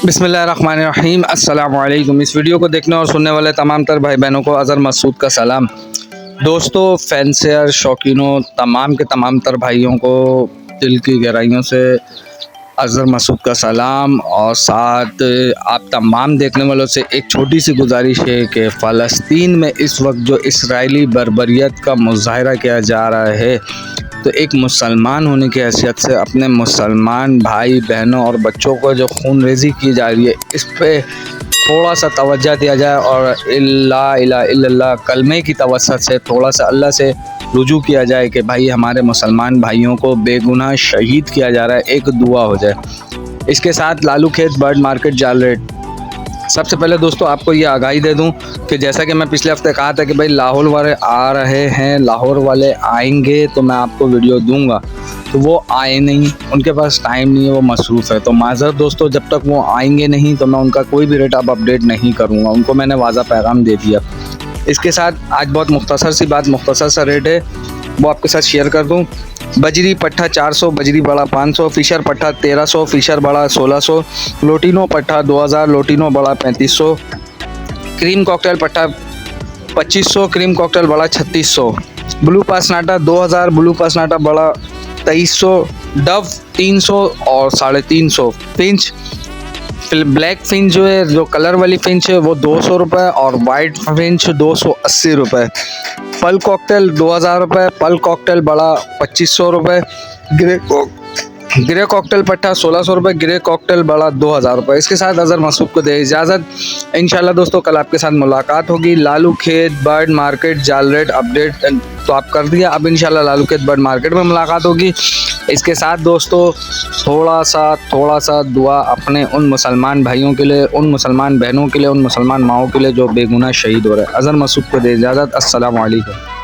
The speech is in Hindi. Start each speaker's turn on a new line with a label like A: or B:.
A: बिस्मिल्लाहिर्रहमानिर्रहीम अस्सलाम वालेकुम। इस वीडियो को देखने और सुनने वाले तमाम तर भाई बहनों को अज़हर मसूद का सलाम। दोस्तों, फैंसियर शौकीनों तमाम के तमाम तर भाइयों को दिल की गहराइयों से अज़हर मसूद का सलाम। और साथ आप तमाम देखने वालों से एक छोटी सी गुजारिश है कि फ़लस्तीन में इस वक्त जो इसराइली बर्बरियत का मुज़ाहरा किया जा रहा है, तो एक मुसलमान होने की हैसियत से अपने मुसलमान भाई बहनों और बच्चों को जो खून रेज़ी की जा रही है, इस पे थोड़ा सा तवज्जो दिया जाए और ला इलाहा इल्लल्लाह कलमे की तवस्सुत से थोड़ा सा अल्लाह से रुजू किया जाए कि भाई हमारे मुसलमान भाइयों को बेगुनाह शहीद किया जा रहा है, एक दुआ हो जाए। इसके साथ लालू खेत बर्ड मार्केट जाल रेट। सबसे पहले दोस्तों आपको ये आगाही दे दूं कि जैसा कि मैं पिछले हफ्ते कहा था कि भाई लाहौर वाले आ रहे हैं, लाहौर वाले आएंगे तो मैं आपको वीडियो दूंगा, तो वो आए नहीं, उनके पास टाइम नहीं है, वो मसरूफ़ है। तो माज़रत दोस्तों, जब तक वो आएंगे नहीं तो मैं उनका कोई भी रेट अब अपडेट नहीं करूँगा, उनको मैंने वाज़ा पैगाम दे दिया। इसके साथ आज बहुत मुख्तसर सी बात, मुख्तसर सा रेट है वो आपके साथ शेयर कर दूँ। बजरी पट्ठा 400, बजरी बड़ा 500, फिशर पट्ठा 1300, फिशर बड़ा 1600, लोटिनो पट्ठा 2000, लोटिनो बड़ा 3500, क्रीम कॉकटेल पट्ठा 2500, क्रीम कॉकटेल बड़ा 3600, ब्लू पासनाटा 2000, ब्लू पासनाटा बड़ा 2300, डव 300 और 350, फिंच ब्लैक फिंच जो है, जो कलर वाली फिंच है वो 200 रुपये और वाइट फिंच 280 रुपये। पल कॉकटेल 2000 रुपये, पल कॉकटेल बड़ा 2500 रुपये, ग्रे कॉकटेल पट्टा 1600 रुपये, ग्रे कॉकटेल बड़ा 2000 रुपये। इसके साथ अज़हर मसूद को दे इजाज़त। इंशाल्लाह दोस्तों कल आपके साथ मुलाकात होगी। लालू खेत बर्ड मार्केट जाल रेट अपडेट तो आप कर दिया, अब इंशाल्लाह लालू खेत बर्ड मार्केट में मुलाकात होगी। इसके साथ दोस्तों थोड़ा सा दुआ अपने उन मुसलमान भाइयों के लिए, उन मुसलमान बहनों के लिए, उन मुसलमान माओं के लिए जो बेगुनाह शहीद हो रहे हैं। अज़हर मसूद को दे इजाज़त। अस्सलाम वालेकुम।